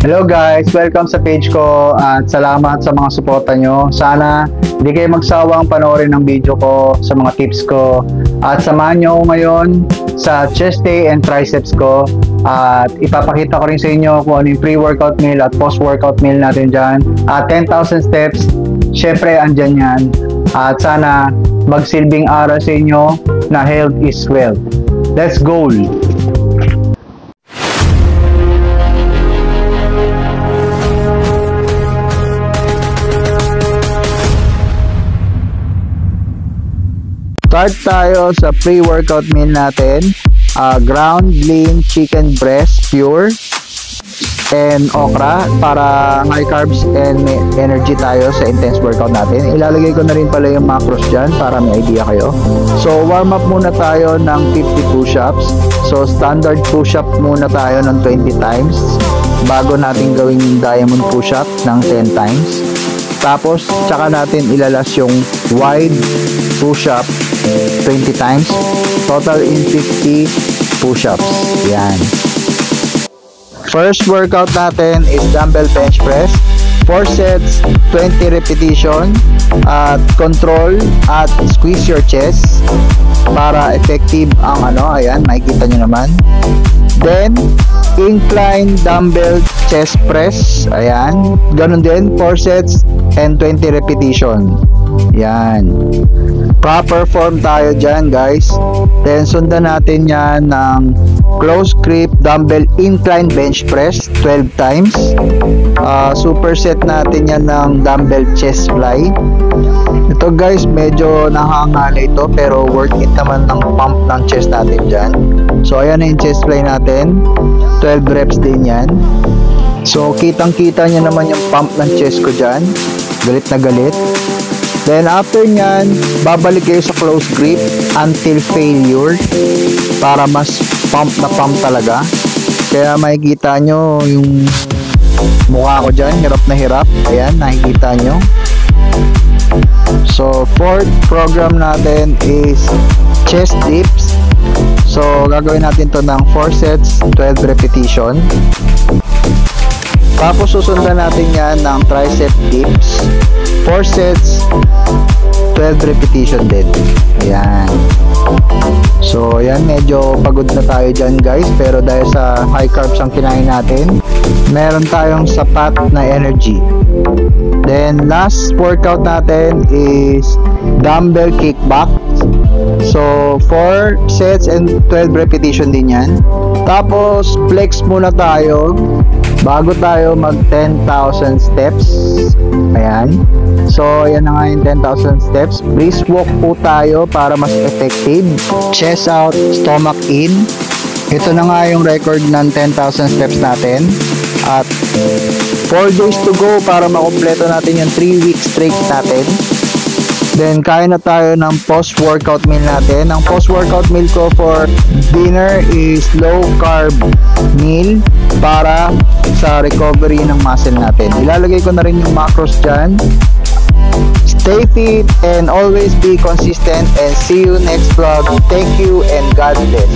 Hello guys! Welcome sa page ko at salamat sa mga suporta nyo. Sana hindi kayo magsawang panoorin ng video ko sa mga tips ko at samahan nyo ngayon sa chest day and triceps ko at ipapakita ko rin sa inyo kung ano yung pre-workout meal at post-workout meal natin dyan at 10,000 steps, syempre andyan yan at sana magsilbing aral sa inyo na health is wealth. Let's go! Start tayo sa pre-workout meal natin. Ground lean chicken breast pure and okra para high carbs and may energy tayo sa intense workout natin. Ilalagay ko na rin pala yung macros dyan para may idea kayo. So warm up muna tayo ng 50 push-ups. So standard push-up muna tayo ng 20 times bago natin gawin yung diamond push-up ng 10 times. Tapos tsaka natin ilalas yung wide push-up 20 times, total in 50 push-ups. Yan. First workout natin is dumbbell bench press. 4 sets, 20 repetition at control at squeeze your chest para effective ang ayan, makikita nyo naman. Then, incline dumbbell chest press. Ayan. Ganun din, 4 sets and 20 repetition. Yan. Proper form tayo dyan, guys. Then, sundan natin yan ng close grip dumbbell incline bench press 12 times. Superset natin yan ng dumbbell chest fly. Ito, guys, medyo nahangala ito pero worth it naman ng pump ng chest natin dyan. So, ayan na yung chest fly natin. 12 reps din yan. So, kitang-kita nyo naman yung pump ng chest ko dyan. Galit na galit. Then after nyan, babalik kayo sa close grip until failure para mas pump na pump talaga. Kaya makikita nyo yung mukha ko dyan, hirap na hirap. Ayan, nakikita nyo. So, fourth program natin is chest dips. So, gagawin natin to ng 4 sets, 12 repetition. Tapos susundan natin yan ng tricep dips 4 sets 12 repetition din. Ayan. So ayan, medyo pagod na tayo dyan, guys, pero dahil sa high carbs ang kinain natin, meron tayong sapat na energy. Then last workout natin is dumbbell kickback. So 4 sets and 12 repetition din yan. Tapos flex muna tayo bago tayo mag 10,000 steps. Ayan. So ayan na nga yung 10,000 steps. Brisk walk po tayo para mas effective. Chest out, stomach in. Ito na nga yung record ng 10,000 steps natin. At 4 days to go para makumpleto natin yung 3 week streak natin. Then, kain na tayo ng post-workout meal natin. Ang post-workout meal ko for dinner is low-carb meal para sa recovery ng muscle natin. Ilalagay ko na rin yung macros dyan. Stay fit and always be consistent and see you next vlog. Thank you and God bless.